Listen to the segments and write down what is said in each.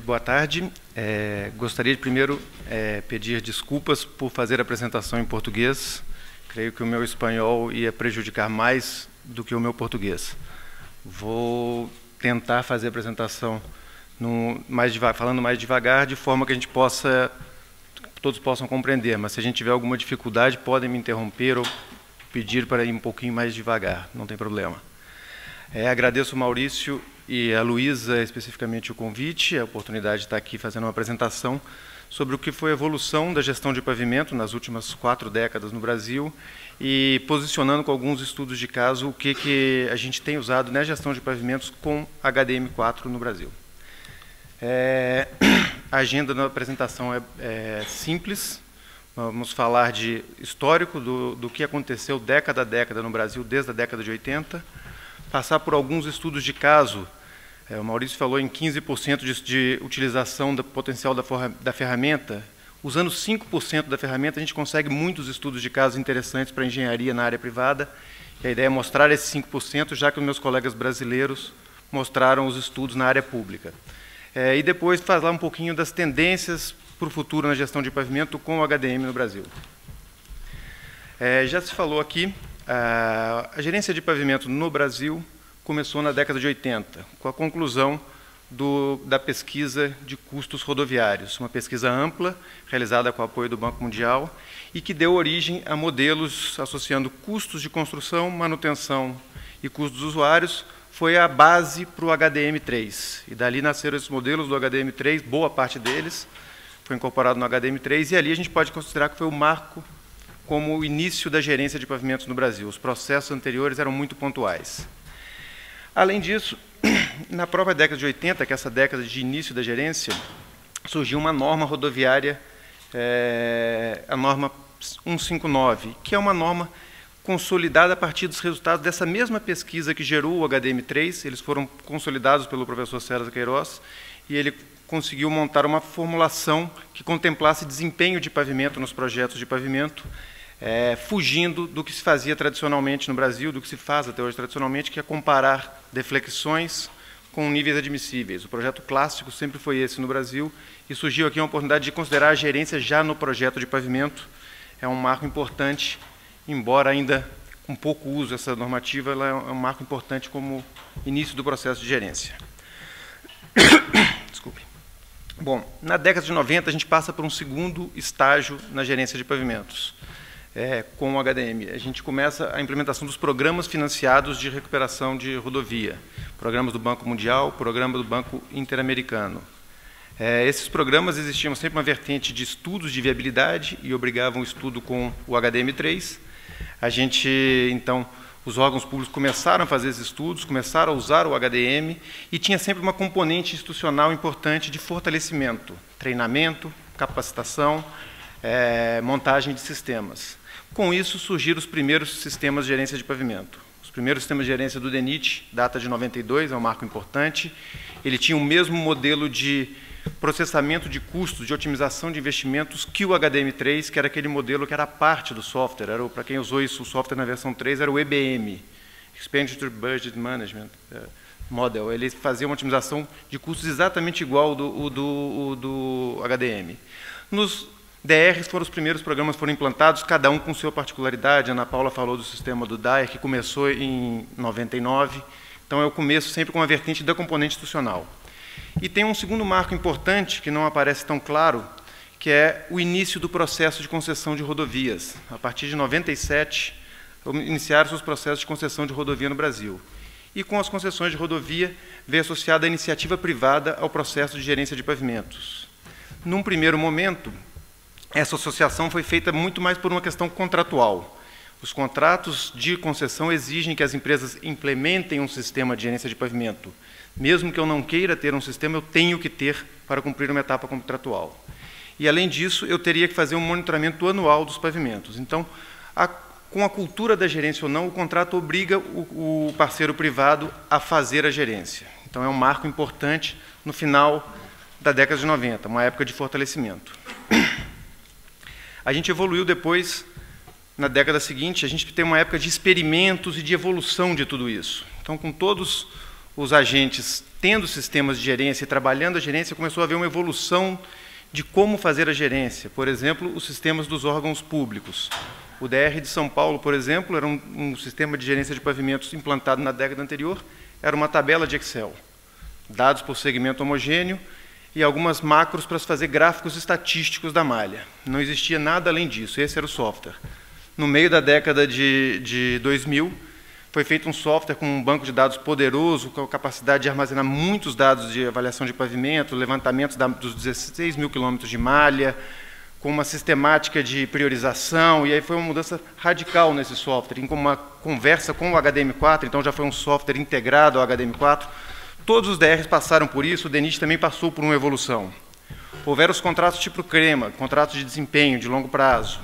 Boa tarde. Gostaria de primeiro pedir desculpas por fazer a apresentação em português. Creio que o meu espanhol ia prejudicar mais do que o meu português. Vou tentar fazer a apresentação falando mais devagar, de forma que todos possam compreender, mas se a gente tiver alguma dificuldade, podem me interromper ou pedir para ir um pouquinho mais devagar, não tem problema. Agradeço o Maurício e a Luísa, especificamente, o convite, a oportunidade de estar aqui fazendo uma apresentação sobre o que foi a evolução da gestão de pavimento nas últimas 4 décadas no Brasil e posicionando com alguns estudos de caso o que a gente tem usado na gestão de pavimentos com HDM4 no Brasil. A agenda da apresentação é simples. Vamos falar de histórico do que aconteceu década a década no Brasil, desde a década de 80, passar por alguns estudos de caso. O Maurício falou em 15% de utilização do potencial da ferramenta. Usando 5% da ferramenta, a gente consegue muitos estudos de casos interessantes para a engenharia na área privada. E a ideia é mostrar esses 5%, já que os meus colegas brasileiros mostraram os estudos na área pública. E depois falar um pouquinho das tendências para o futuro na gestão de pavimento com o HDM no Brasil. Já se falou aqui, a gerência de pavimento no Brasil começou na década de 80, com a conclusão da pesquisa de custos rodoviários, uma pesquisa ampla, realizada com o apoio do Banco Mundial, e que deu origem a modelos associando custos de construção, manutenção e custos dos usuários. Foi a base para o HDM3, e dali nasceram esses modelos do HDM3, boa parte deles foi incorporado no HDM3, e ali a gente pode considerar que foi o marco como o início da gerência de pavimentos no Brasil. Os processos anteriores eram muito pontuais. Além disso, na própria década de 80, que é essa década de início da gerência, surgiu uma norma rodoviária, a norma 159, que é uma norma consolidada a partir dos resultados dessa mesma pesquisa que gerou o HDM3. Eles foram consolidados pelo professor César Queiroz, e ele conseguiu montar uma formulação que contemplasse desempenho de pavimento nos projetos de pavimento, fugindo do que se fazia tradicionalmente no Brasil, do que se faz até hoje tradicionalmente, que é comparar deflexões com níveis admissíveis. O projeto clássico sempre foi esse no Brasil, e surgiu aqui uma oportunidade de considerar a gerência já no projeto de pavimento. É um marco importante, embora ainda com pouco uso essa normativa, ela é um marco importante como início do processo de gerência. Desculpe. Bom, na década de 90, a gente passa por um segundo estágio na gerência de pavimentos, com o HDM. A gente começa a implementação dos programas financiados de recuperação de rodovia, programas do Banco Mundial, programa do Banco Interamericano. Esses programas existiam sempre uma vertente de estudos de viabilidade e obrigavam o estudo com o HDM3. Então, os órgãos públicos começaram a fazer esses estudos, começaram a usar o HDM, e tinha sempre uma componente institucional importante de fortalecimento, treinamento, capacitação, montagem de sistemas. Com isso, surgiram os primeiros sistemas de gerência de pavimento. Os primeiros sistemas de gerência do DENIT, data de 92, é um marco importante. Ele tinha o mesmo modelo de processamento de custos, de otimização de investimentos que o HDM3, que era aquele modelo que era parte do software. Para quem usou isso, o software na versão 3 era o EBM, Expenditure Budget Management Model. Ele fazia uma otimização de custos exatamente igual ao do HDM. Nos DRs foram os primeiros programas que foram implantados, cada um com sua particularidade. A Ana Paula falou do sistema do DAER, que começou em 99. Então, eu começo sempre com a vertente da componente institucional. E tem um segundo marco importante, que não aparece tão claro, que é o início do processo de concessão de rodovias. A partir de 97, iniciaram-se os processos de concessão de rodovia no Brasil. E com as concessões de rodovia, veio associada a iniciativa privada ao processo de gerência de pavimentos. Num primeiro momento, essa associação foi feita muito mais por uma questão contratual. Os contratos de concessão exigem que as empresas implementem um sistema de gerência de pavimento. Mesmo que eu não queira ter um sistema, eu tenho que ter para cumprir uma etapa contratual. E, além disso, eu teria que fazer um monitoramento anual dos pavimentos. Então, com a cultura da gerência ou não, o contrato obriga o parceiro privado a fazer a gerência. Então, é um marco importante no final da década de 90, uma época de fortalecimento. A gente evoluiu depois, na década seguinte, a gente tem uma época de experimentos e de evolução de tudo isso. Então, com todos os agentes tendo sistemas de gerência e trabalhando a gerência, começou a haver uma evolução de como fazer a gerência. Por exemplo, os sistemas dos órgãos públicos. O DR de São Paulo, por exemplo, era um sistema de gerência de pavimentos implantado na década anterior, era uma tabela de Excel, dados por segmento homogêneo e algumas macros para se fazer gráficos estatísticos da malha. Não existia nada além disso, esse era o software. No meio da década de 2000, foi feito um software com um banco de dados poderoso, com a capacidade de armazenar muitos dados de avaliação de pavimento, levantamentos dos 16 mil quilômetros de malha, com uma sistemática de priorização, e aí foi uma mudança radical nesse software, em uma conversa com o HDM4, então já foi um software integrado ao HDM4. Todos os DRs passaram por isso, o DENIT também passou por uma evolução. Houveram os contratos tipo CREMA, contratos de desempenho, de longo prazo.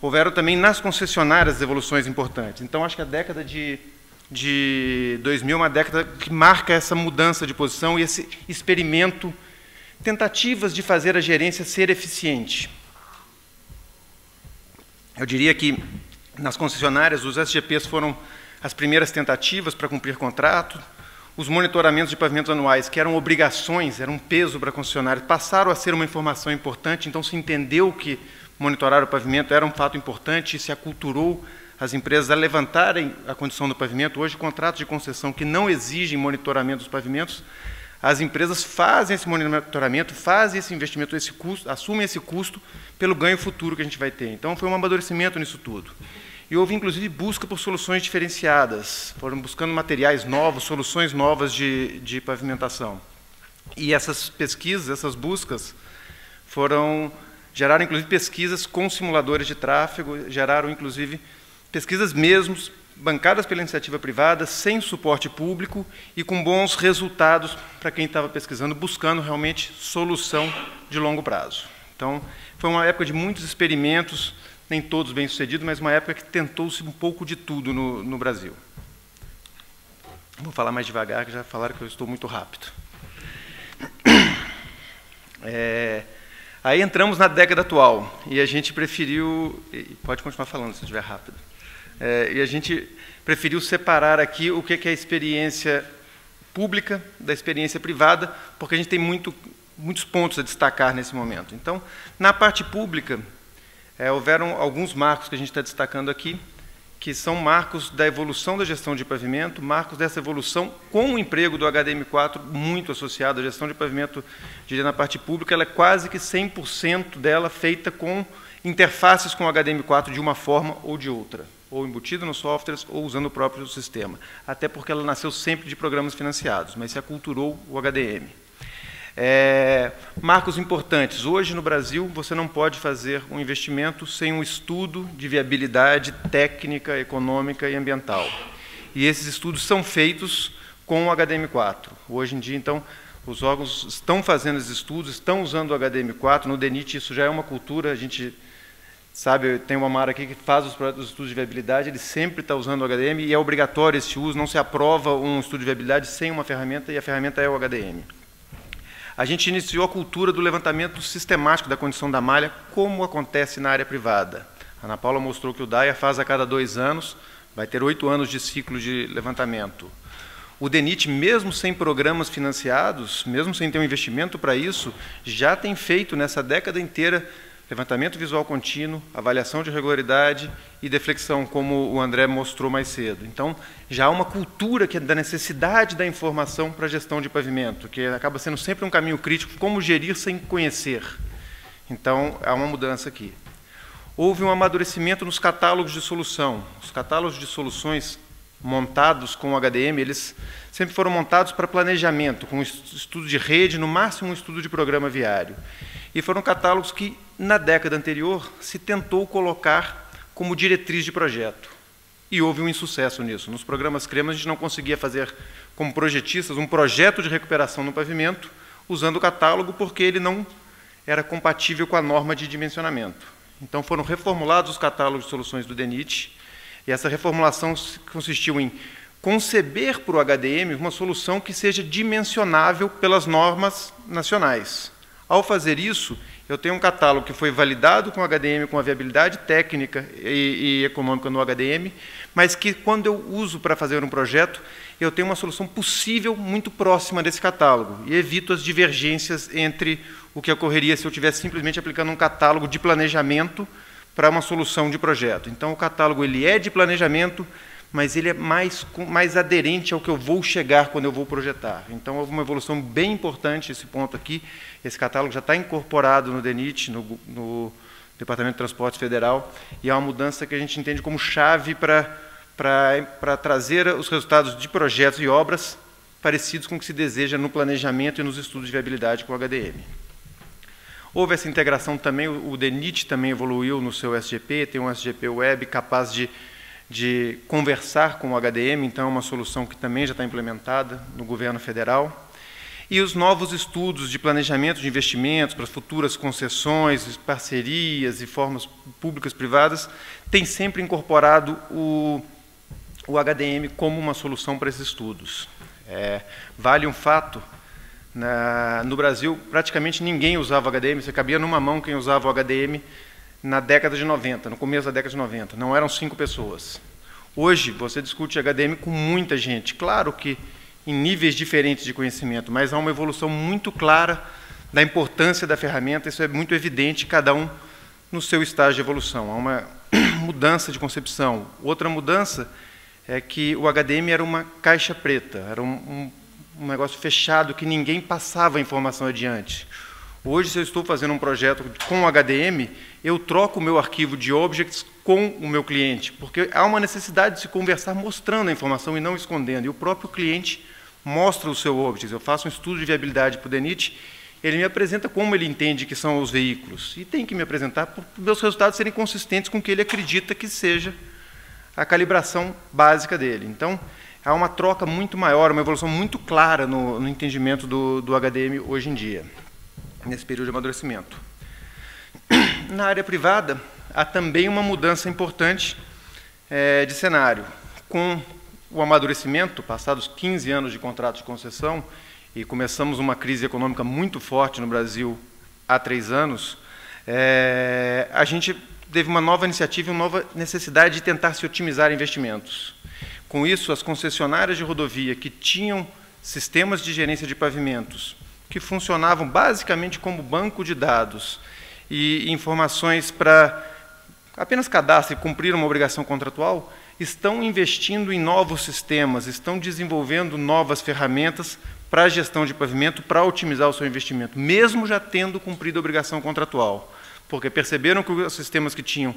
Houveram também nas concessionárias evoluções importantes. Então, acho que a década de 2000 é uma década que marca essa mudança de posição e esse experimento, tentativas de fazer a gerência ser eficiente. Eu diria que, nas concessionárias, os SGPs foram as primeiras tentativas para cumprir contrato. Os monitoramentos de pavimentos anuais, que eram obrigações, eram um peso para a concessionária, passaram a ser uma informação importante, então se entendeu que monitorar o pavimento era um fato importante e se aculturou as empresas a levantarem a condição do pavimento. Hoje, contratos de concessão que não exigem monitoramento dos pavimentos, as empresas fazem esse monitoramento, fazem esse investimento, esse custo, assumem esse custo pelo ganho futuro que a gente vai ter. Então, foi um amadurecimento nisso tudo. E houve, inclusive, busca por soluções diferenciadas, foram buscando materiais novos, soluções novas de pavimentação. E essas pesquisas, essas buscas, geraram, inclusive, pesquisas com simuladores de tráfego, geraram, inclusive, pesquisas mesmos, bancadas pela iniciativa privada, sem suporte público e com bons resultados para quem estava pesquisando, buscando realmente solução de longo prazo. Então, foi uma época de muitos experimentos, nem todos bem-sucedidos, mas uma época que tentou-se um pouco de tudo no Brasil. Vou falar mais devagar, que já falaram que eu estou muito rápido. Aí entramos na década atual, e a gente preferiu... Pode continuar falando, se estiver rápido. E a gente preferiu separar aqui o que é a experiência pública da experiência privada, porque a gente tem muitos pontos a destacar nesse momento. Então, na parte pública, houveram alguns marcos que a gente está destacando aqui, que são marcos da evolução da gestão de pavimento, marcos dessa evolução com o emprego do HDM4 muito associado à gestão de pavimento, diria, na parte pública, ela é quase que 100% dela feita com interfaces com o HDM4 de uma forma ou de outra, ou embutida nos softwares, ou usando o próprio sistema. Até porque ela nasceu sempre de programas financiados, mas se aculturou o HDM. Marcos importantes. Hoje, no Brasil, você não pode fazer um investimento sem um estudo de viabilidade técnica, econômica e ambiental. E esses estudos são feitos com o HDM4. Hoje em dia, então, os órgãos estão fazendo esses estudos, estão usando o HDM4. No DENIT, isso já é uma cultura. A gente sabe, tem uma Mara aqui que faz os estudos de viabilidade, ele sempre está usando o HDM e é obrigatório esse uso, não se aprova um estudo de viabilidade sem uma ferramenta, e a ferramenta é o HDM. A gente iniciou a cultura do levantamento sistemático da condição da malha, como acontece na área privada. A Ana Paula mostrou que o DAIA faz a cada 2 anos, vai ter 8 anos de ciclo de levantamento. O DENIT, mesmo sem programas financiados, mesmo sem ter um investimento para isso, já tem feito nessa década inteira levantamento visual contínuo, avaliação de regularidade e deflexão, como o André mostrou mais cedo. Então, já há uma cultura que é da necessidade da informação para a gestão de pavimento, que acaba sendo sempre um caminho crítico, como gerir sem conhecer. Então, há uma mudança aqui. Houve um amadurecimento nos catálogos de solução. Os catálogos de soluções montados com o HDM, eles sempre foram montados para planejamento, com estudo de rede, no máximo um estudo de programa viário. E foram catálogos que, na década anterior, se tentou colocar como diretriz de projeto. E houve um insucesso nisso. Nos programas CREMA, a gente não conseguia fazer, como projetistas, um projeto de recuperação no pavimento, usando o catálogo, porque ele não era compatível com a norma de dimensionamento. Então, foram reformulados os catálogos de soluções do DENIT, e essa reformulação consistiu em conceber para o HDM uma solução que seja dimensionável pelas normas nacionais. Ao fazer isso, eu tenho um catálogo que foi validado com o HDM, com a viabilidade técnica e econômica no HDM, mas que, quando eu uso para fazer um projeto, eu tenho uma solução possível muito próxima desse catálogo e evito as divergências entre o que ocorreria se eu estivesse simplesmente aplicando um catálogo de planejamento para uma solução de projeto. Então, o catálogo ele é de planejamento, mas ele é mais aderente ao que eu vou chegar quando eu vou projetar. Então, houve uma evolução bem importante esse ponto aqui. Esse catálogo já está incorporado no DENIT, no Departamento de Transportes Federal, e é uma mudança que a gente entende como chave para trazer os resultados de projetos e obras parecidos com o que se deseja no planejamento e nos estudos de viabilidade com o HDM. Houve essa integração também, o DENIT também evoluiu no seu SGP, tem um SGP Web capaz de conversar com o HDM, então é uma solução que também já está implementada no governo federal. E os novos estudos de planejamento de investimentos para futuras concessões, parcerias e formas públicas privadas têm sempre incorporado o HDM como uma solução para esses estudos. Vale um fato, no Brasil praticamente ninguém usava o HDM, você cabia numa mão quem usava o HDM na década de 90, no começo da década de 90, não eram 5 pessoas. Hoje você discute HDM com muita gente, claro que em níveis diferentes de conhecimento, mas há uma evolução muito clara da importância da ferramenta, isso é muito evidente, cada um no seu estágio de evolução. Há uma mudança de concepção. Outra mudança é que o HDM era uma caixa preta, era um negócio fechado que ninguém passava a informação adiante. Hoje, se eu estou fazendo um projeto com o HDM, eu troco o meu arquivo de objects com o meu cliente, porque há uma necessidade de se conversar mostrando a informação e não escondendo. E o próprio cliente mostra o seu object. Eu faço um estudo de viabilidade para o DENIT, ele me apresenta como ele entende que são os veículos. E tem que me apresentar para os meus resultados serem consistentes com o que ele acredita que seja a calibração básica dele. Então, há uma troca muito maior, uma evolução muito clara no entendimento do HDM hoje em dia, nesse período de amadurecimento. Na área privada, há também uma mudança importante de cenário. Com o amadurecimento, passados 15 anos de contrato de concessão, e começamos uma crise econômica muito forte no Brasil há 3 anos, a gente teve uma nova iniciativa e uma nova necessidade de tentar se otimizar investimentos. Com isso, as concessionárias de rodovia que tinham sistemas de gerência de pavimentos, que funcionavam basicamente como banco de dados e informações para apenas cadastro e cumprir uma obrigação contratual, estão investindo em novos sistemas, estão desenvolvendo novas ferramentas para a gestão de pavimento, para otimizar o seu investimento, mesmo já tendo cumprido a obrigação contratual, porque perceberam que os sistemas que tinham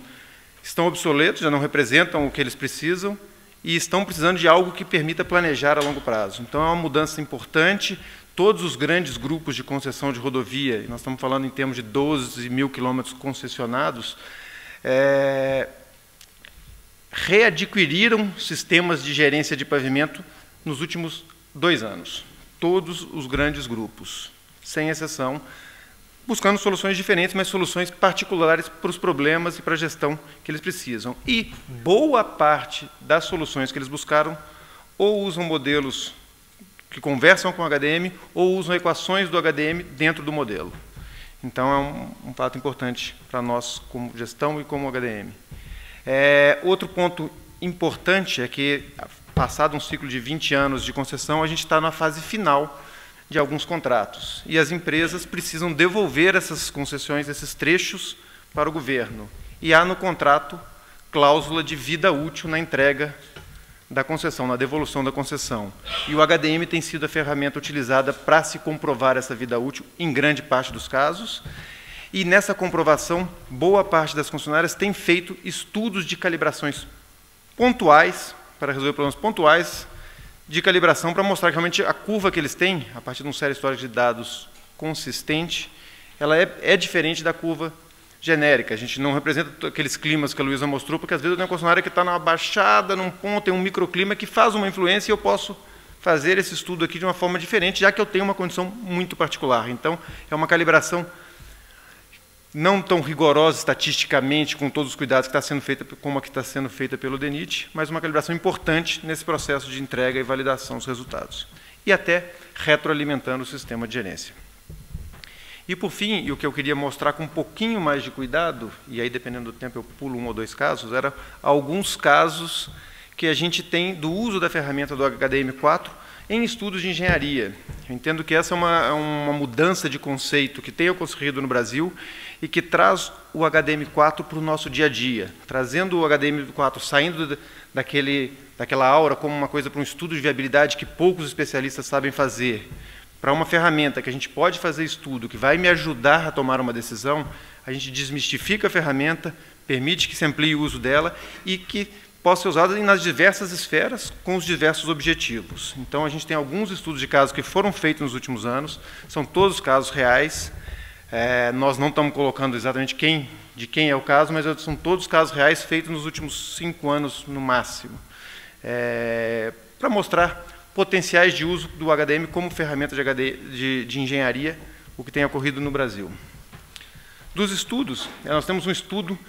estão obsoletos, já não representam o que eles precisam, e estão precisando de algo que permita planejar a longo prazo. Então, é uma mudança importante. Todos os grandes grupos de concessão de rodovia, e nós estamos falando em termos de 12 mil quilômetros concessionados, readquiriram sistemas de gerência de pavimento nos últimos 2 anos. Todos os grandes grupos, sem exceção, buscando soluções diferentes, mas soluções particulares para os problemas e para a gestão que eles precisam. E boa parte das soluções que eles buscaram ou usam modelos que conversam com o HDM ou usam equações do HDM dentro do modelo. Então, é um fato importante para nós como gestão e como HDM. Outro ponto importante é que, passado um ciclo de 20 anos de concessão, a gente está na fase final de alguns contratos. E as empresas precisam devolver essas concessões, esses trechos, para o governo. E há no contrato cláusula de vida útil na entrega da concessão, na devolução da concessão. E o HDM tem sido a ferramenta utilizada para se comprovar essa vida útil, em grande parte dos casos. E nessa comprovação, boa parte das concessionárias tem feito estudos de calibrações pontuais, para resolver problemas pontuais, de calibração, para mostrar que realmente a curva que eles têm, a partir de uma série histórica de dados consistente, ela é diferente da curva genérica. A gente não representa aqueles climas que a Luísa mostrou, porque às vezes eu tenho uma concessionária que está numa baixada, num ponto, tem um microclima que faz uma influência e eu posso fazer esse estudo aqui de uma forma diferente, já que eu tenho uma condição muito particular. Então, é uma calibração não tão rigorosa estatisticamente, com todos os cuidados que está sendo feita, como a que está sendo feita pelo DENIT, mas uma calibração importante nesse processo de entrega e validação dos resultados. E até retroalimentando o sistema de gerência. E, por fim, e o que eu queria mostrar com um pouquinho mais de cuidado, e aí, dependendo do tempo, eu pulo 1 ou 2 casos, eram alguns casos que a gente tem do uso da ferramenta do HDM4 em estudos de engenharia. Eu entendo que essa é uma mudança de conceito que tem ocorrido no Brasil e que traz o HDM4 para o nosso dia a dia, trazendo o HDM4, saindo daquela aura como uma coisa para um estudo de viabilidade que poucos especialistas sabem fazer, para uma ferramenta que a gente pode fazer estudo, que vai me ajudar a tomar uma decisão. A gente desmistifica a ferramenta, permite que se amplie o uso dela e que possa ser usada nas diversas esferas, com os diversos objetivos. Então, a gente tem alguns estudos de casos que foram feitos nos últimos anos, são todos casos reais. Nós não estamos colocando exatamente de quem é o caso, mas são todos casos reais feitos nos últimos 5 anos, no máximo, para mostrar potenciais de uso do HDM como ferramenta de engenharia, o que tem ocorrido no Brasil. Dos estudos, nós temos um estudo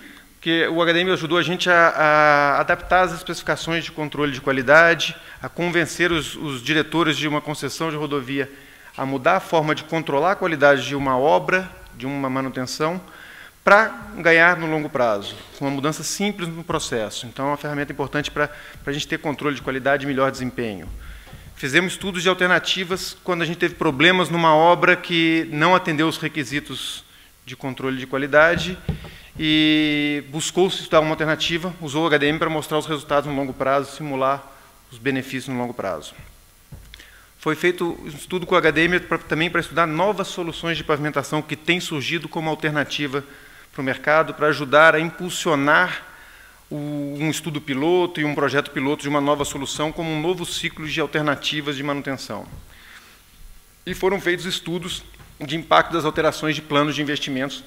que o HDM ajudou a gente a adaptar as especificações de controle de qualidade, a convencer os diretores de uma concessão de rodovia a mudar a forma de controlar a qualidade de uma obra, de uma manutenção, para ganhar no longo prazo, com uma mudança simples no processo. Então, é uma ferramenta importante para a gente ter controle de qualidade e melhor desempenho. Fizemos estudos de alternativas quando a gente teve problemas numa obra que não atendeu os requisitos de controle de qualidade e buscou-se estudar uma alternativa, usou o HDM para mostrar os resultados no longo prazo, simular os benefícios no longo prazo. Foi feito um estudo com o HDM também para estudar novas soluções de pavimentação que têm surgido como alternativa para o mercado, para ajudar a impulsionar um estudo piloto e um projeto piloto de uma nova solução como um novo ciclo de alternativas de manutenção. E foram feitos estudos de impacto das alterações de planos de investimentos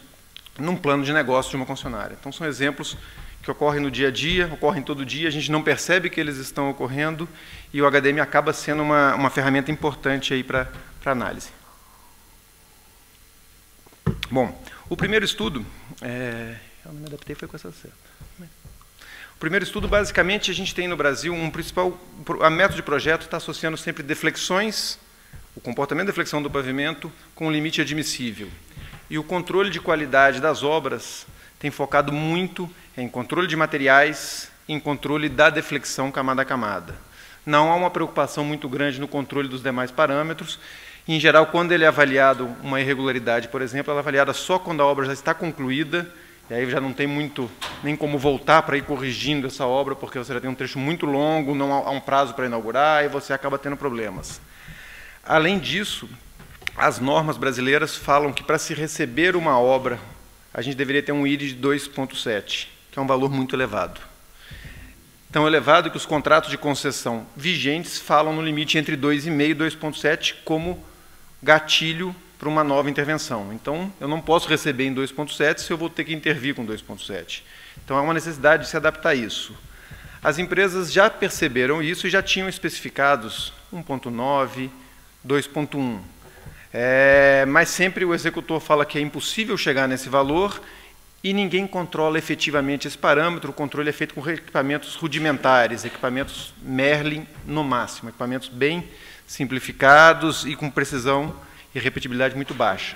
num plano de negócio de uma concessionária. Então, são exemplos que ocorrem no dia a dia, ocorrem todo dia, a gente não percebe que eles estão ocorrendo e o HDM acaba sendo uma ferramenta importante aí para análise. Bom, o primeiro estudo, eu não me adaptei, foi com essa certa. O primeiro estudo, basicamente, a gente tem no Brasil a método de projeto está associando sempre deflexões, o comportamento de deflexão do pavimento com o limite admissível. E o controle de qualidade das obras tem focado muito em controle de materiais, em controle da deflexão camada a camada. Não há uma preocupação muito grande no controle dos demais parâmetros. Em geral, quando ele é avaliado uma irregularidade, por exemplo, ela é avaliada só quando a obra já está concluída, e aí já não tem muito nem como voltar para ir corrigindo essa obra, porque você já tem um trecho muito longo, não há um prazo para inaugurar, e você acaba tendo problemas. Além disso, as normas brasileiras falam que para se receber uma obra, a gente deveria ter um IRI de 2,7, que é um valor muito elevado. Tão elevado que os contratos de concessão vigentes falam no limite entre 2,5 e 2,7 como gatilho para uma nova intervenção. Então, eu não posso receber em 2,7 se eu vou ter que intervir com 2,7. Então, há uma necessidade de se adaptar a isso. As empresas já perceberam isso e já tinham especificados 1,9, 2,1. Mas sempre o executor fala que é impossível chegar nesse valor e ninguém controla efetivamente esse parâmetro. O controle é feito com equipamentos rudimentares, equipamentos Merlin no máximo, equipamentos bem simplificados e com precisão e repetibilidade muito baixa.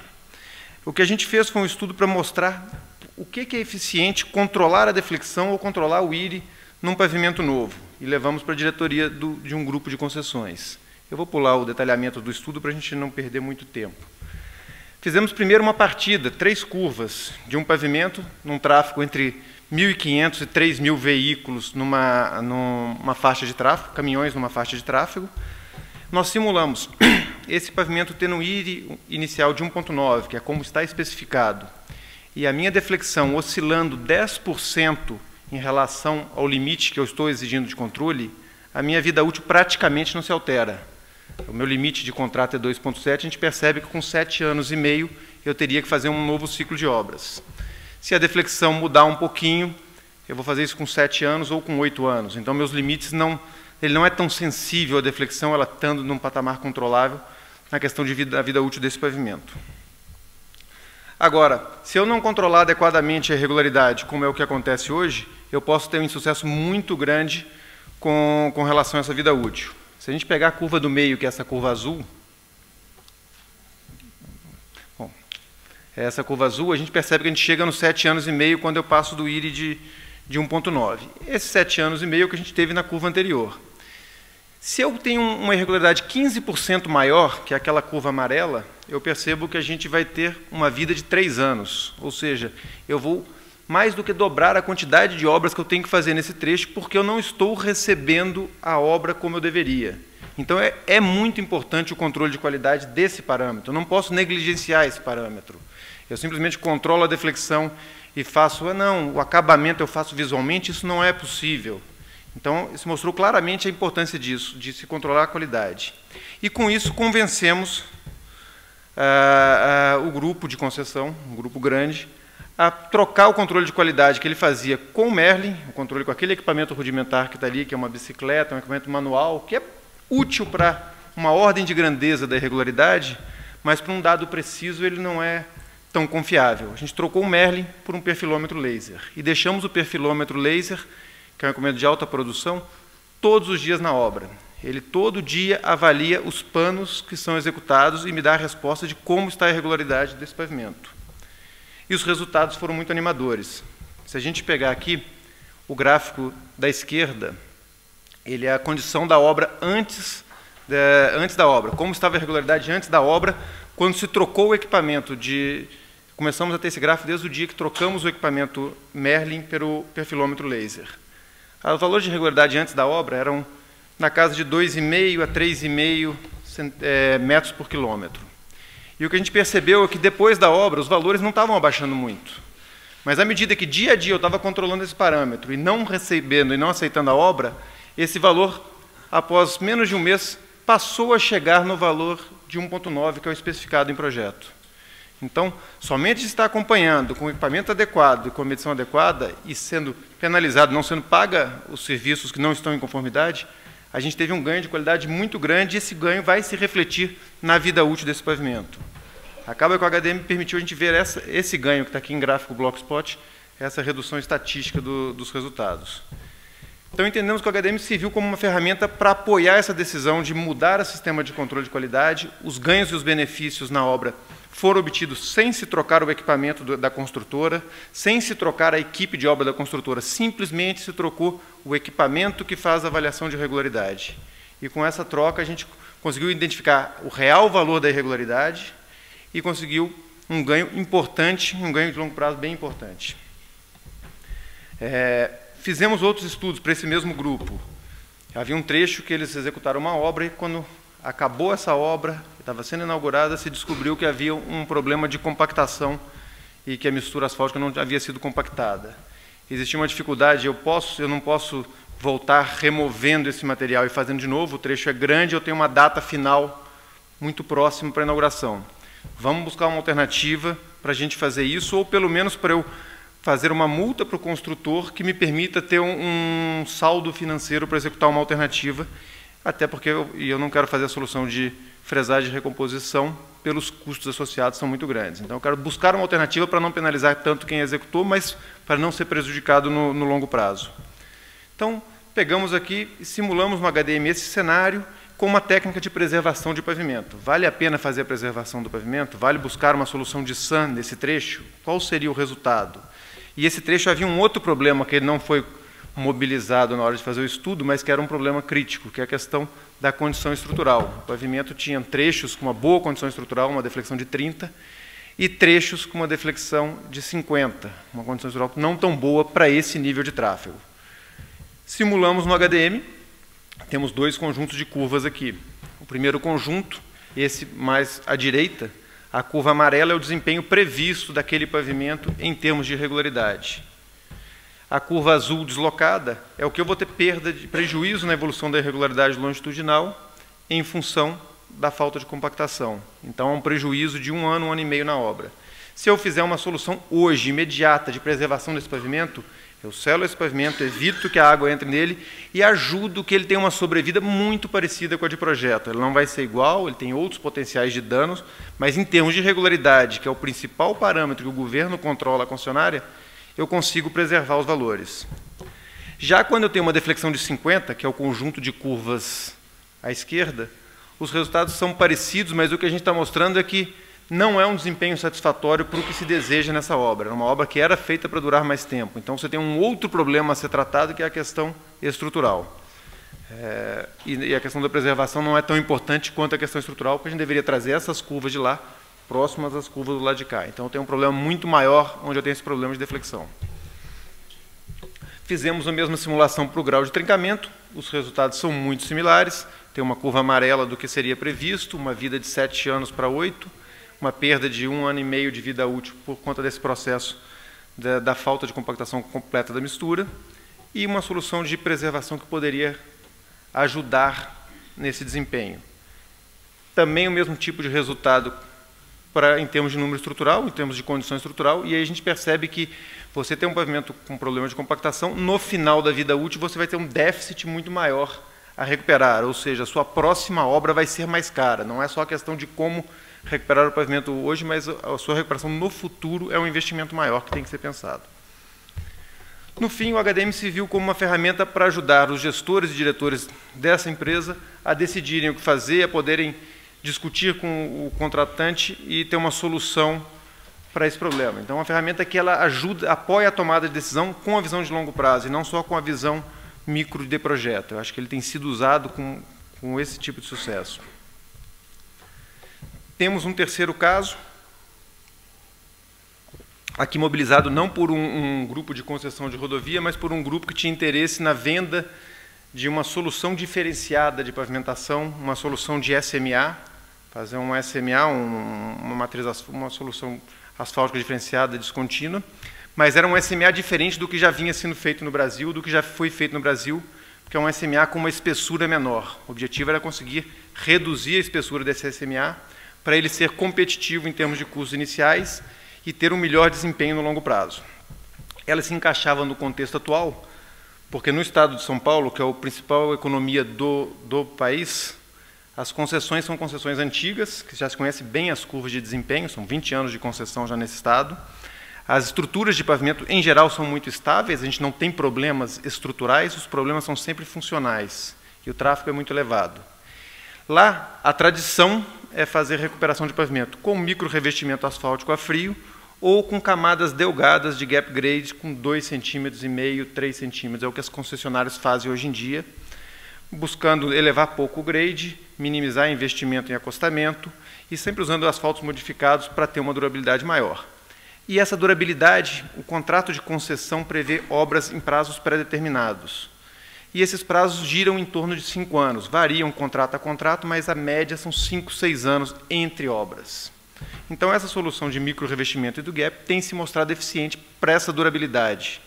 O que a gente fez foi um estudo para mostrar o que é eficiente controlar a deflexão ou controlar o IRI num pavimento novo. E levamos para a diretoria de um grupo de concessões. Eu vou pular o detalhamento do estudo para a gente não perder muito tempo. Fizemos primeiro uma partida, 3 curvas, de um pavimento, num tráfego entre 1.500 e 3.000 veículos numa faixa de tráfego, caminhões numa faixa de tráfego. Nós simulamos esse pavimento tendo um IRI inicial de 1,9, que é como está especificado, e a minha deflexão oscilando 10% em relação ao limite que eu estou exigindo de controle, a minha vida útil praticamente não se altera. O meu limite de contrato é 2,7, a gente percebe que com 7 anos e meio eu teria que fazer um novo ciclo de obras. Se a deflexão mudar um pouquinho, eu vou fazer isso com 7 anos ou com 8 anos. Então, meus limites ele não é tão sensível à deflexão, ela estando num patamar controlável na questão da vida útil desse pavimento. Agora, se eu não controlar adequadamente a irregularidade, como é o que acontece hoje, eu posso ter um insucesso muito grande com relação a essa vida útil. Se a gente pegar a curva do meio, que é essa curva azul, essa curva azul, a gente percebe que a gente chega nos 7 anos e meio quando eu passo do IRI de de 1,9. Esses 7 anos e meio que a gente teve na curva anterior. Se eu tenho uma irregularidade 15% maior que aquela curva amarela, eu percebo que a gente vai ter uma vida de 3 anos. Ou seja, eu vou mais do que dobrar a quantidade de obras que eu tenho que fazer nesse trecho, porque eu não estou recebendo a obra como eu deveria. Então, é muito importante o controle de qualidade desse parâmetro. Eu não posso negligenciar esse parâmetro. Eu simplesmente controlo a deflexão e faço, não, o acabamento eu faço visualmente, isso não é possível. Então, isso mostrou claramente a importância disso, de se controlar a qualidade. E, com isso, convencemos o grupo de concessão, um grupo grande, a trocar o controle de qualidade que ele fazia com o Merlin, o controle com aquele equipamento rudimentar que está ali, que é uma bicicleta, um equipamento manual, que é útil para uma ordem de grandeza da irregularidade, mas para um dado preciso ele não é tão confiável. A gente trocou o Merlin por um perfilômetro laser e deixamos o perfilômetro laser, que é um equipamento de alta produção, todos os dias na obra. Ele todo dia avalia os panos que são executados e me dá a resposta de como está a irregularidade desse pavimento. E os resultados foram muito animadores. Se a gente pegar aqui o gráfico da esquerda, ele é a condição da obra antes da obra, como estava a irregularidade antes da obra, quando se trocou o equipamento de... Começamos a ter esse gráfico desde o dia que trocamos o equipamento Merlin pelo perfilômetro laser. Os valores de irregularidade antes da obra eram na casa de 2,5 a 3,5 metros por quilômetro. E o que a gente percebeu é que depois da obra os valores não estavam abaixando muito. Mas à medida que dia a dia eu estava controlando esse parâmetro e não recebendo e não aceitando a obra, esse valor, após menos de um mês, passou a chegar no valor de 1,9, que é o especificado em projeto. Então, somente estar acompanhando com o equipamento adequado e com a medição adequada e sendo penalizado, não sendo paga os serviços que não estão em conformidade, a gente teve um ganho de qualidade muito grande e esse ganho vai se refletir na vida útil desse pavimento. Acaba que o HDM permitiu a gente ver esse ganho que está aqui em gráfico Blockspot, essa redução estatística dos resultados. Então, entendemos que o HDM serviu como uma ferramenta para apoiar essa decisão de mudar o sistema de controle de qualidade. Os ganhos e os benefícios na obra foram obtidos sem se trocar o equipamento da construtora, sem se trocar a equipe de obra da construtora, simplesmente se trocou o equipamento que faz a avaliação de irregularidade. E com essa troca a gente conseguiu identificar o real valor da irregularidade e conseguiu um ganho importante, um ganho de longo prazo bem importante. Fizemos outros estudos para esse mesmo grupo. Havia um trecho que eles executaram uma obra e quando acabou essa obra, estava sendo inaugurada, se descobriu que havia um problema de compactação e que a mistura asfáltica não havia sido compactada. Existia uma dificuldade, eu não posso voltar removendo esse material e fazendo de novo, o trecho é grande, eu tenho uma data final muito próxima para a inauguração. Vamos buscar uma alternativa para a gente fazer isso, ou pelo menos para eu fazer uma multa para o construtor que me permita ter um saldo financeiro para executar uma alternativa, até porque eu não quero fazer a solução de fresagem e recomposição pelos custos associados são muito grandes. Então, eu quero buscar uma alternativa para não penalizar tanto quem executou, mas para não ser prejudicado no longo prazo. Então, pegamos aqui e simulamos no HDM esse cenário com uma técnica de preservação de pavimento. Vale a pena fazer a preservação do pavimento? Vale buscar uma solução de SAN nesse trecho? Qual seria o resultado? E esse trecho havia um outro problema que ele não foi mobilizado na hora de fazer o estudo, mas que era um problema crítico, que é a questão da condição estrutural. O pavimento tinha trechos com uma boa condição estrutural, uma deflexão de 30, e trechos com uma deflexão de 50, uma condição estrutural não tão boa para esse nível de tráfego. Simulamos no HDM, temos dois conjuntos de curvas aqui. O primeiro conjunto, esse mais à direita, a curva amarela é o desempenho previsto daquele pavimento em termos de irregularidade. A curva azul deslocada é o que eu vou ter perda de prejuízo na evolução da irregularidade longitudinal em função da falta de compactação. Então, é um prejuízo de 1 ano e meio na obra. Se eu fizer uma solução hoje, imediata, de preservação desse pavimento, eu selo esse pavimento, evito que a água entre nele e ajudo que ele tenha uma sobrevida muito parecida com a de projeto. Ele não vai ser igual, ele tem outros potenciais de danos, mas em termos de regularidade, que é o principal parâmetro que o governo controla a concessionária, eu consigo preservar os valores. Já quando eu tenho uma deflexão de 50, que é o conjunto de curvas à esquerda, os resultados são parecidos, mas o que a gente está mostrando é que não é um desempenho satisfatório para o que se deseja nessa obra. É uma obra que era feita para durar mais tempo. Então, você tem um outro problema a ser tratado, que é a questão estrutural. E a questão da preservação não é tão importante quanto a questão estrutural, porque a gente deveria trazer essas curvas de lá próximas às curvas do lado de cá. Então, eu tenho um problema muito maior onde eu tenho esse problema de deflexão. Fizemos a mesma simulação para o grau de trincamento, os resultados são muito similares, tem uma curva amarela do que seria previsto, uma vida de 7 anos para 8, uma perda de 1 ano e meio de vida útil por conta desse processo da falta de compactação completa da mistura, e uma solução de preservação que poderia ajudar nesse desempenho. Também o mesmo tipo de resultado em termos de número estrutural, em termos de condição estrutural, e aí a gente percebe que você tem um pavimento com problema de compactação, no final da vida útil você vai ter um déficit muito maior a recuperar, ou seja, a sua próxima obra vai ser mais cara. Não é só a questão de como recuperar o pavimento hoje, mas a sua recuperação no futuro é um investimento maior que tem que ser pensado. No fim, o HDM se viu como uma ferramenta para ajudar os gestores e diretores dessa empresa a decidirem o que fazer, a poderem discutir com o contratante e ter uma solução para esse problema. Então, é uma ferramenta que ela apoia a tomada de decisão com a visão de longo prazo e não só com a visão micro de projeto. Eu acho que ele tem sido usado com esse tipo de sucesso. Temos um terceiro caso, aqui mobilizado não por um grupo de concessão de rodovia, mas por um grupo que tinha interesse na venda de uma solução diferenciada de pavimentação, uma solução de SMA, fazer um SMA, uma solução asfáltica diferenciada descontínua, mas era um SMA diferente do que já vinha sendo feito no Brasil, do que já foi feito no Brasil, que é um SMA com uma espessura menor. O objetivo era conseguir reduzir a espessura desse SMA para ele ser competitivo em termos de custos iniciais e ter um melhor desempenho no longo prazo. Ela se encaixava no contexto atual, porque no estado de São Paulo, que é a principal economia do país, as concessões são concessões antigas, que já se conhece bem as curvas de desempenho, são 20 anos de concessão já nesse estado. As estruturas de pavimento, em geral, são muito estáveis, a gente não tem problemas estruturais, os problemas são sempre funcionais, e o tráfego é muito elevado. Lá, a tradição é fazer recuperação de pavimento com micro revestimento asfáltico a frio ou com camadas delgadas de gap grade com 2,5 cm, 3 cm. É o que as concessionárias fazem hoje em dia, buscando elevar pouco o grade, minimizar investimento em acostamento e sempre usando asfaltos modificados para ter uma durabilidade maior. E essa durabilidade, o contrato de concessão prevê obras em prazos pré-determinados. E esses prazos giram em torno de 5 anos. Variam contrato a contrato, mas a média são 5, 6 anos entre obras. Então, essa solução de micro-revestimento e do gap tem se mostrado eficiente para essa durabilidade.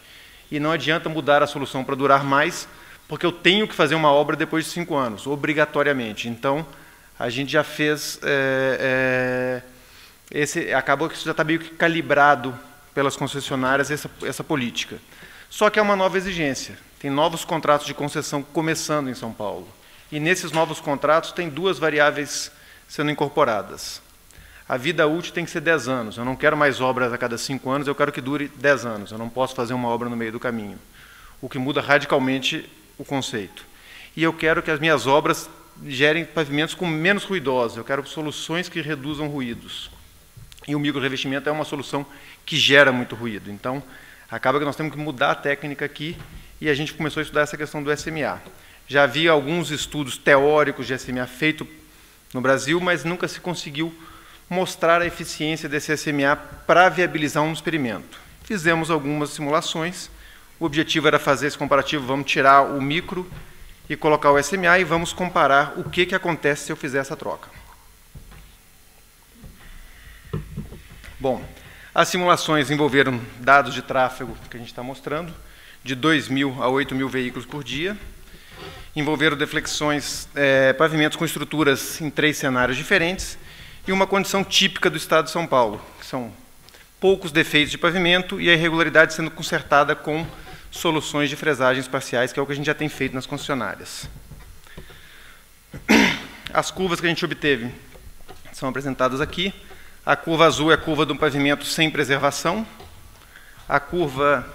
E não adianta mudar a solução para durar mais, porque eu tenho que fazer uma obra depois de 5 anos, obrigatoriamente. Então, a gente já fez... acabou que isso já está meio que calibrado pelas concessionárias, essa política. Só que é uma nova exigência. Tem novos contratos de concessão começando em São Paulo. E nesses novos contratos tem 2 variáveis sendo incorporadas. A vida útil tem que ser 10 anos. Eu não quero mais obras a cada 5 anos, eu quero que dure 10 anos. Eu não posso fazer uma obra no meio do caminho. O que muda radicalmente o conceito. E eu quero que as minhas obras gerem pavimentos com menos ruidosos. Eu quero soluções que reduzam ruídos. E o micro-revestimento é uma solução que gera muito ruído. Então, acaba que nós temos que mudar a técnica aqui e a gente começou a estudar essa questão do SMA. Já havia alguns estudos teóricos de SMA feito no Brasil, mas nunca se conseguiu mostrar a eficiência desse SMA para viabilizar um experimento. Fizemos algumas simulações, o objetivo era fazer esse comparativo, vamos tirar o micro e colocar o SMA e vamos comparar o que acontece se eu fizer essa troca. Bom, as simulações envolveram dados de tráfego, que a gente está mostrando, de 2.000 a 8.000 veículos por dia, envolveram deflexões, pavimentos com estruturas em 3 cenários diferentes e uma condição típica do estado de São Paulo, que são poucos defeitos de pavimento e a irregularidade sendo consertada com soluções de fresagens parciais, que é o que a gente já tem feito nas concessionárias. As curvas que a gente obteve são apresentadas aqui. A curva azul é a curva do pavimento sem preservação. A curva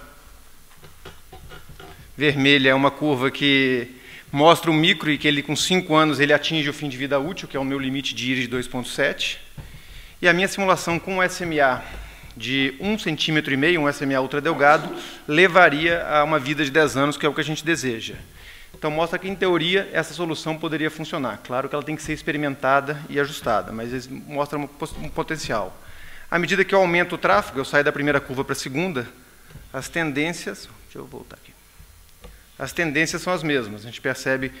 vermelha é uma curva que mostra o micro e que ele, com 5 anos, ele atinge o fim de vida útil, que é o meu limite de IRIS de 2,7. E a minha simulação com um SMA de 1,5 cm, um SMA ultradelgado, levaria a uma vida de 10 anos, que é o que a gente deseja. Então, mostra que, em teoria, essa solução poderia funcionar. Claro que ela tem que ser experimentada e ajustada, mas mostra um potencial. À medida que eu aumento o tráfego, eu saio da primeira curva para a segunda, as tendências... Deixa eu voltar aqui. As tendências são as mesmas. A gente percebe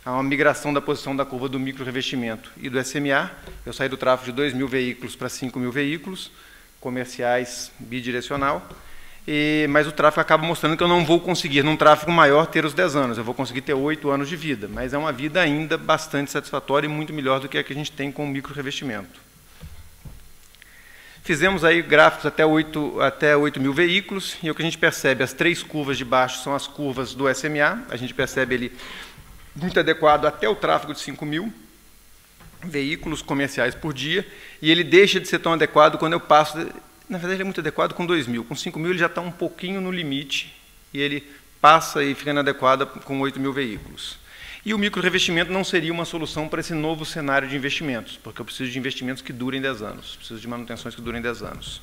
uma migração da posição da curva do micro-revestimento e do SMA. Eu saí do tráfego de 2.000 veículos para 5.000 veículos, comerciais bidirecional. Mas o tráfego acaba mostrando que eu não vou conseguir, num tráfego maior, ter os 10 anos. Eu vou conseguir ter 8 anos de vida, mas é uma vida ainda bastante satisfatória e muito melhor do que a que a gente tem com o micro-revestimento. Fizemos aí gráficos até 8.000 veículos, e o que a gente percebe, as 3 curvas de baixo são as curvas do SMA, a gente percebe ele muito adequado até o tráfego de 5.000 veículos comerciais por dia, e ele deixa de ser tão adequado quando eu passo... Na verdade, ele é muito adequado com 2.000. Com 5.000 ele já está um pouquinho no limite, e ele passa e fica inadequado com 8.000 veículos. E o micro-revestimento não seria uma solução para esse novo cenário de investimentos, porque eu preciso de investimentos que durem 10 anos, preciso de manutenções que durem 10 anos.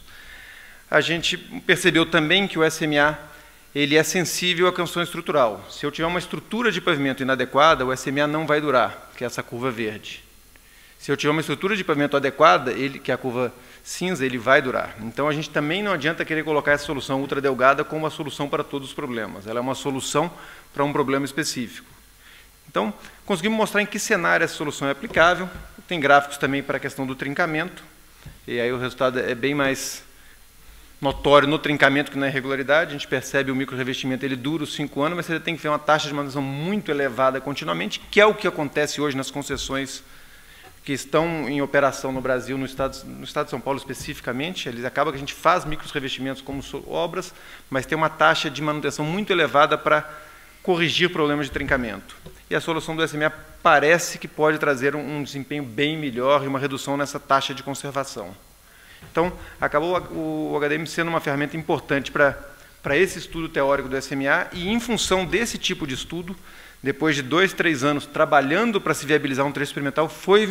A gente percebeu também que o SMA ele é sensível à questão estrutural. Se eu tiver uma estrutura de pavimento inadequada, o SMA não vai durar, que é essa curva verde. Se eu tiver uma estrutura de pavimento adequada, que é a curva cinza, ele vai durar. Então, a gente também não adianta querer colocar essa solução ultradelgada como uma solução para todos os problemas. Ela é uma solução para um problema específico. Então, conseguimos mostrar em que cenário essa solução é aplicável. Tem gráficos também para a questão do trincamento. E aí o resultado é bem mais notório no trincamento que na irregularidade. A gente percebe o micro-revestimento, ele dura os 5 anos, mas você tem que ter uma taxa de manutenção muito elevada continuamente, que é o que acontece hoje nas concessões que estão em operação no Brasil, no estado de São Paulo especificamente. Eles acabam que a gente faz micro-revestimentos como obras, mas tem uma taxa de manutenção muito elevada para corrigir problemas de trincamento. E a solução do SMA parece que pode trazer um desempenho bem melhor e uma redução nessa taxa de conservação. Então, acabou o HDM sendo uma ferramenta importante para esse estudo teórico do SMA, e em função desse tipo de estudo, depois de 2, 3 anos trabalhando para se viabilizar um trecho experimental, foi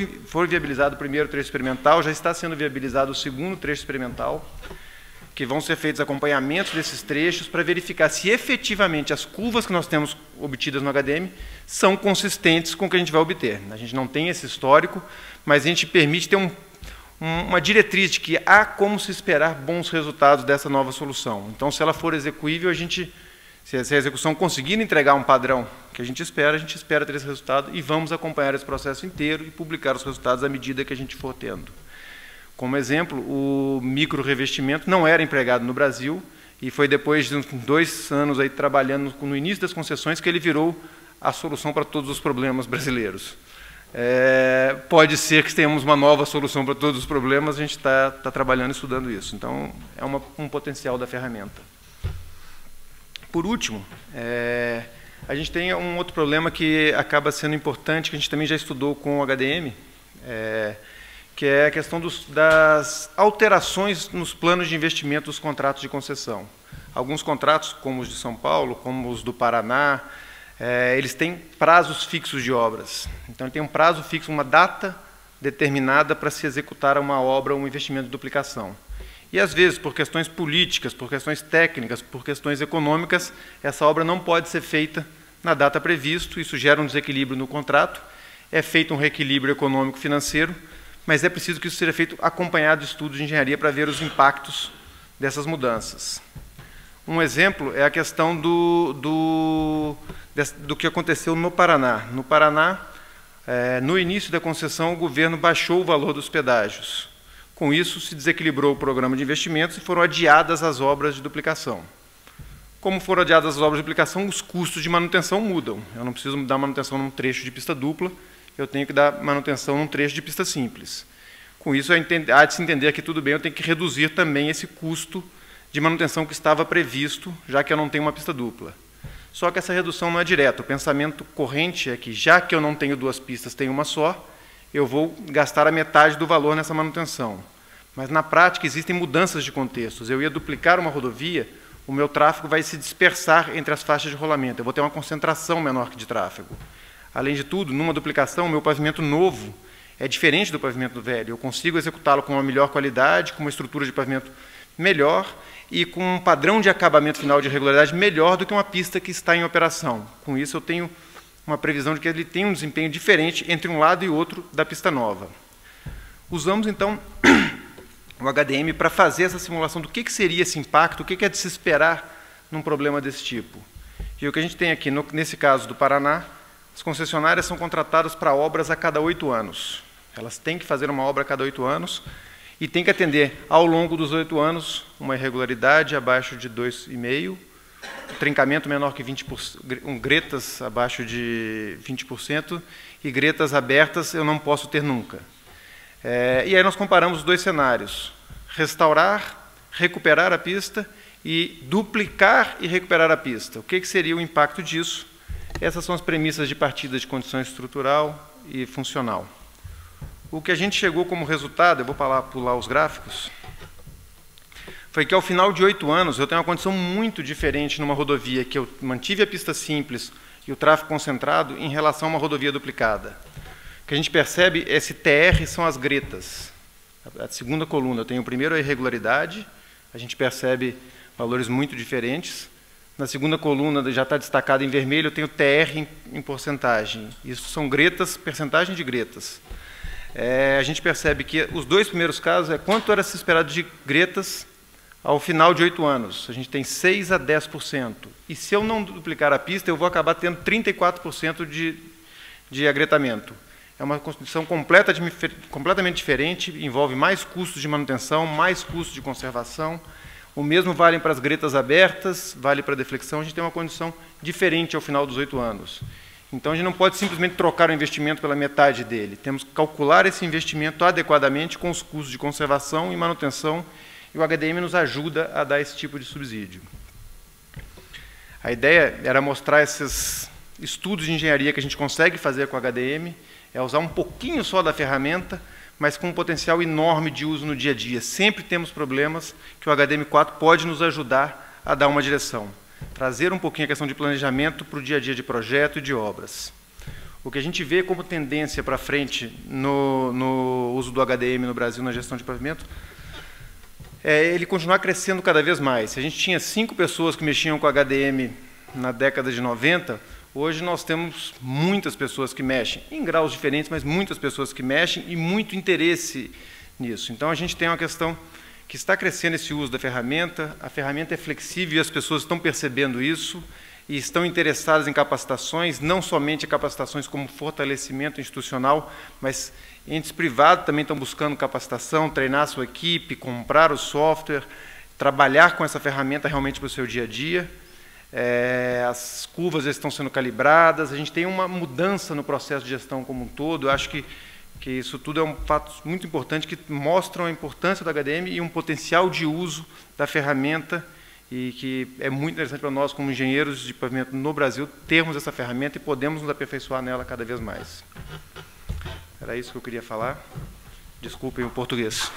viabilizado o primeiro trecho experimental, já está sendo viabilizado o segundo trecho experimental, que vão ser feitos acompanhamentos desses trechos para verificar se efetivamente as curvas que nós temos obtidas no HDM são consistentes com o que a gente vai obter. A gente não tem esse histórico, mas a gente permite ter uma diretriz de que há como se esperar bons resultados dessa nova solução. Então, se ela for execuível, se a execução conseguir entregar um padrão que a gente espera ter esse resultado, e vamos acompanhar esse processo inteiro e publicar os resultados à medida que a gente for tendo. Como exemplo, o micro-revestimento não era empregado no Brasil, e foi depois de 2 anos aí trabalhando no início das concessões que ele virou a solução para todos os problemas brasileiros. Pode ser que tenhamos uma nova solução para todos os problemas, a gente está trabalhando e estudando isso. Então, é um potencial da ferramenta. Por último, a gente tem um outro problema que acaba sendo importante, que a gente também já estudou com o HDM, que é a questão das alterações nos planos de investimento dos contratos de concessão. Alguns contratos, como os de São Paulo, como os do Paraná, eles têm prazos fixos de obras. Então, ele tem um prazo fixo, uma data determinada para se executar uma obra ou um investimento de duplicação. E, às vezes, por questões políticas, por questões técnicas, por questões econômicas, essa obra não pode ser feita na data prevista, isso gera um desequilíbrio no contrato, é feito um reequilíbrio econômico-financeiro, mas é preciso que isso seja feito acompanhado de estudos de engenharia para ver os impactos dessas mudanças. Um exemplo é a questão do que aconteceu no Paraná. No Paraná, no início da concessão, o governo baixou o valor dos pedágios. Com isso, se desequilibrou o programa de investimentos e foram adiadas as obras de duplicação. Como foram adiadas as obras de duplicação, os custos de manutenção mudam. Eu não preciso dar manutenção num trecho de pista dupla, eu tenho que dar manutenção num trecho de pista simples. Com isso, há de se entender que tudo bem, eu tenho que reduzir também esse custo de manutenção que estava previsto, já que eu não tenho uma pista dupla. Só que essa redução não é direta. O pensamento corrente é que, já que eu não tenho 2 pistas, tenho uma só, eu vou gastar a metade do valor nessa manutenção. Mas, na prática, existem mudanças de contextos. Eu ia duplicar uma rodovia, o meu tráfego vai se dispersar entre as faixas de rolamento. Eu vou ter uma concentração menor de tráfego. Além de tudo, numa duplicação, o meu pavimento novo é diferente do pavimento velho. Eu consigo executá-lo com uma melhor qualidade, com uma estrutura de pavimento melhor e com um padrão de acabamento final de regularidade melhor do que uma pista que está em operação. Com isso, eu tenho uma previsão de que ele tem um desempenho diferente entre um lado e outro da pista nova. Usamos, então, o HDM para fazer essa simulação do que seria esse impacto, o que é de se esperar num problema desse tipo. E o que a gente tem aqui, nesse caso do Paraná, as concessionárias são contratadas para obras a cada 8 anos. Elas têm que fazer uma obra a cada 8 anos e têm que atender, ao longo dos 8 anos, uma irregularidade abaixo de 2,5%, trincamento menor que 20%, gretas abaixo de 20% e gretas abertas eu não posso ter nunca. E aí nós comparamos os dois cenários, restaurar, recuperar a pista e duplicar e recuperar a pista. O que seria o impacto disso? Essas são as premissas de partida de condição estrutural e funcional. O que a gente chegou como resultado, eu vou pular os gráficos, foi que ao final de 8 anos eu tenho uma condição muito diferente numa rodovia que eu mantive a pista simples e o tráfego concentrado em relação a uma rodovia duplicada. O que a gente percebe, esse TR são as gretas. A segunda coluna, eu tenho primeiro a irregularidade, a gente percebe valores muito diferentes. Na segunda coluna, já está destacado em vermelho, eu tenho TR em porcentagem. Isso são gretas, percentagem de gretas. A gente percebe que os dois primeiros casos é quanto era se esperado de gretas ao final de 8 anos. A gente tem 6% a 10%. E se eu não duplicar a pista, eu vou acabar tendo 34% de agretamento. É uma condição completamente diferente, envolve mais custos de manutenção, mais custos de conservação. O mesmo vale para as gretas abertas, vale para a deflexão. A gente tem uma condição diferente ao final dos 8 anos. Então, a gente não pode simplesmente trocar o investimento pela metade dele. Temos que calcular esse investimento adequadamente com os custos de conservação e manutenção, e o HDM nos ajuda a dar esse tipo de subsídio. A ideia era mostrar esses estudos de engenharia que a gente consegue fazer com o HDM, é usar um pouquinho só da ferramenta, mas com um potencial enorme de uso no dia a dia. Sempre temos problemas que o HDM4 pode nos ajudar a dar uma direção. Trazer um pouquinho a questão de planejamento para o dia a dia de projeto e de obras. O que a gente vê como tendência para frente no uso do HDM no Brasil na gestão de pavimento é ele continuar crescendo cada vez mais. Se a gente tinha 5 pessoas que mexiam com HDM na década de 90, hoje nós temos muitas pessoas que mexem, em graus diferentes, mas muitas pessoas que mexem e muito interesse nisso. Então, a gente tem uma questão que está crescendo esse uso da ferramenta, a ferramenta é flexível e as pessoas estão percebendo isso e estão interessadas em capacitações, não somente capacitações como fortalecimento institucional, mas entes privados também estão buscando capacitação, treinar a sua equipe, comprar o software, trabalhar com essa ferramenta realmente para o seu dia a dia. As curvas estão sendo calibradas, a gente tem uma mudança no processo de gestão como um todo. Eu acho que isso tudo é um fato muito importante que mostram a importância do HDM e um potencial de uso da ferramenta e que é muito interessante para nós, como engenheiros de pavimento no Brasil, termos essa ferramenta e podemos nos aperfeiçoar nela cada vez mais. Era isso que eu queria falar. Desculpem o português.